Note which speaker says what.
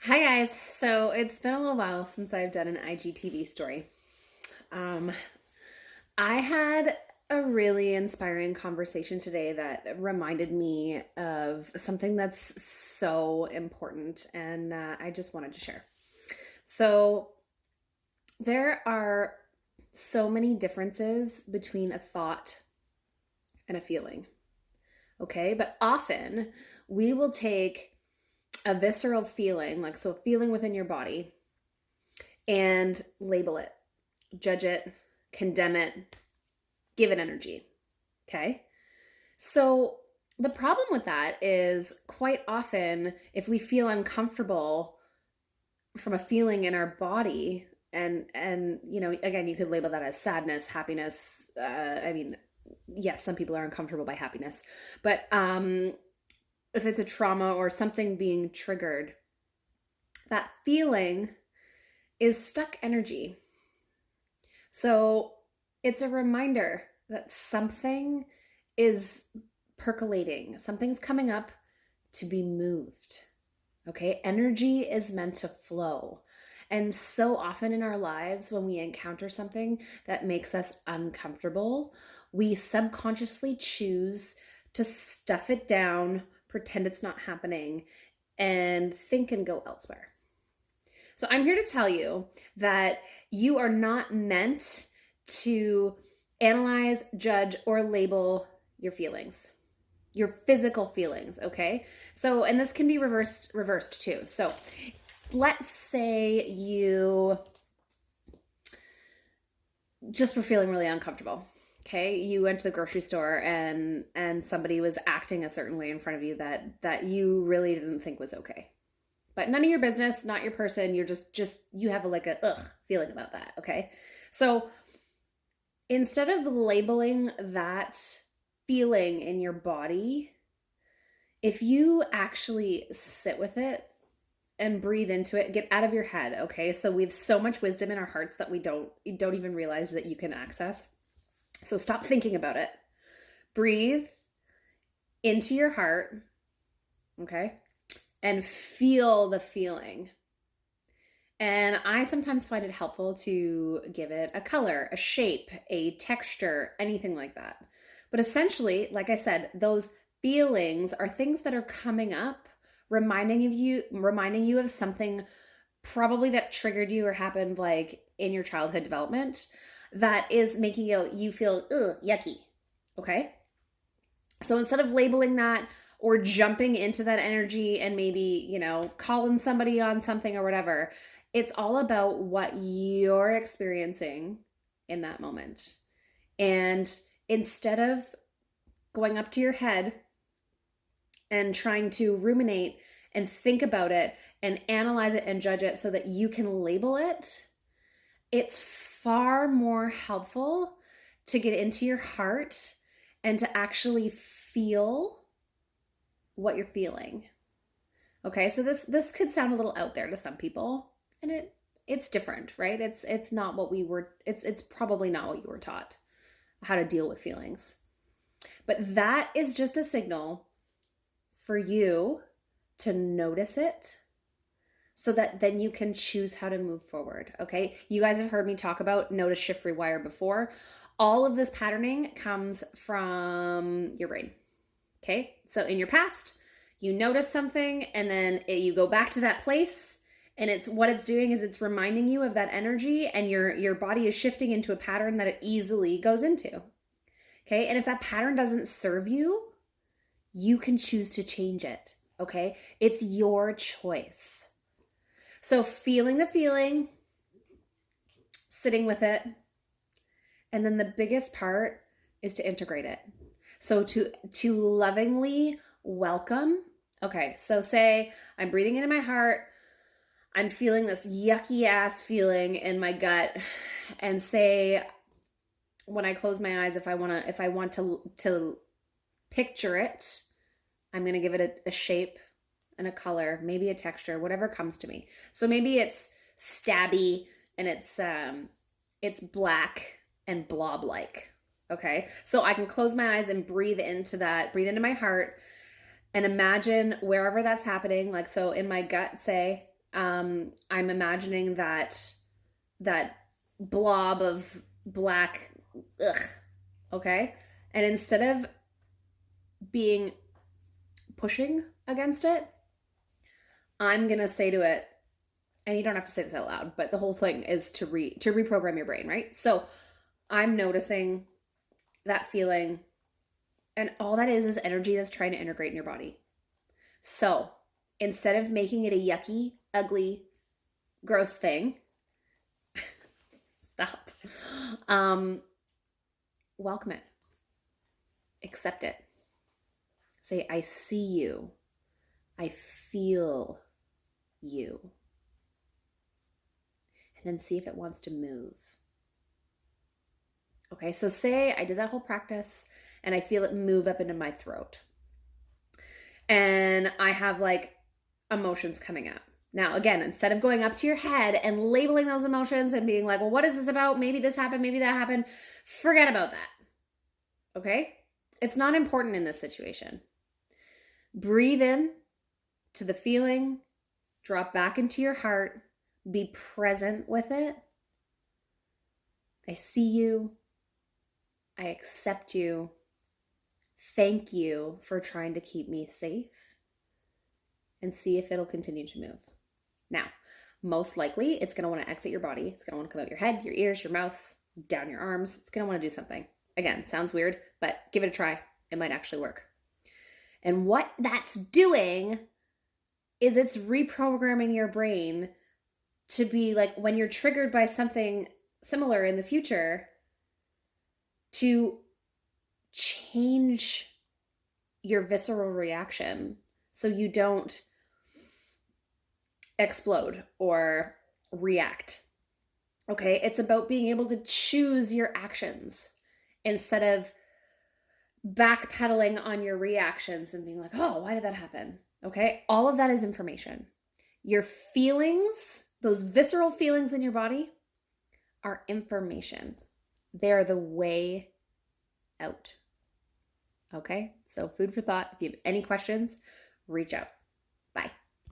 Speaker 1: Hi guys. So it's been a little while since I've done an IGTV story. Um, I had a really inspiring conversation today that reminded me of something that's so important, and I just wanted to share. So there are so many differences between a thought and a feeling, okay? But often we will take a visceral feeling, like so a feeling within your body, and label it, judge it, condemn it, give it energy. Okay. So the problem with that is quite often if we feel uncomfortable from a feeling in our body, and again, you could label that as sadness, happiness. Yes, some people are uncomfortable by happiness, but if it's a trauma or something being triggered, that feeling is stuck energy. So it's a reminder that something is percolating, something's coming up to be moved. Okay, energy is meant to flow. And so often in our lives, when we encounter something that makes us uncomfortable, we subconsciously choose to stuff it down, pretend it's not happening, and think and go elsewhere. So I'm here to tell you that you are not meant to analyze, judge, or label your feelings, your physical feelings, okay? So, and this can be reversed too. So let's say you just were feeling really uncomfortable. Okay, you went to the grocery store and somebody was acting a certain way in front of you that you really didn't think was okay. But none of your business, not your person. You're just you have like a ugh feeling about that, okay? So instead of labeling that feeling in your body, if you actually sit with it and breathe into it, get out of your head, okay? So we have so much wisdom in our hearts that you don't even realize that you can access. So stop thinking about it. Breathe into your heart, okay? And feel the feeling. And I sometimes find it helpful to give it a color, a shape, a texture, anything like that. But essentially, like I said, those feelings are things that are coming up, reminding you of something probably that triggered you or happened like in your childhood development that is making you feel yucky. Okay? So instead of labeling that or jumping into that energy and maybe, calling somebody on something or whatever, it's all about what you're experiencing in that moment. And instead of going up to your head and trying to ruminate and think about it and analyze it and judge it so that you can label it, it's far more helpful to get into your heart and to actually feel what you're feeling. Okay, so this could sound a little out there to some people, and it's different, right? It's not what we were it's probably not what you were taught how to deal with feelings. But that is just a signal for you to notice it so that then you can choose how to move forward, okay? You guys have heard me talk about notice, shift, rewire before. All of this patterning comes from your brain, okay? So in your past, you notice something and then you go back to that place, and what it's doing is it's reminding you of that energy, and your body is shifting into a pattern that it easily goes into, okay? And if that pattern doesn't serve you, you can choose to change it, okay? It's your choice. So feeling the feeling, sitting with it, and then the biggest part is to integrate it. So to lovingly welcome. Okay, so say I'm breathing into my heart, I'm feeling this yucky ass feeling in my gut, and say when I close my eyes, if I want to picture it, I'm going to give it a shape and a color, maybe a texture, whatever comes to me. So maybe it's stabby and it's black and blob-like. Okay, so I can close my eyes and breathe into my heart, and imagine wherever that's happening. Like, so in my gut, say I'm imagining that blob of black, ugh, okay? And instead of being pushing against it, I'm gonna say to it, and you don't have to say this out loud, but the whole thing is to reprogram your brain, right? So I'm noticing that feeling, and all that is energy that's trying to integrate in your body. So instead of making it a yucky, ugly, gross thing, stop. Welcome it. Accept it. Say, I see you. I feel you. And then see if it wants to move. Okay, so say I did that whole practice and I feel it move up into my throat. And I have like emotions coming up. Now, again, instead of going up to your head and labeling those emotions and being like, well, what is this about? Maybe this happened, maybe that happened. Forget about that. Okay? It's not important in this situation. Breathe in to the feeling, drop back into your heart, be present with it. I see you. I accept you. Thank you for trying to keep me safe. And see if it'll continue to move. Now, most likely, it's going to want to exit your body. It's going to want to come out your head, your ears, your mouth, down your arms. It's going to want to do something. Again, sounds weird, but give it a try. It might actually work. And what that's doing is it's reprogramming your brain to be like, when you're triggered by something similar in the future, to change your visceral reaction so you don't explode or react. Okay? It's about being able to choose your actions instead of backpedaling on your reactions and being like, oh, why did that happen? Okay? All of that is information. Your feelings, those visceral feelings in your body, are information. They're the way out. Okay? So food for thought. If you have any questions, reach out.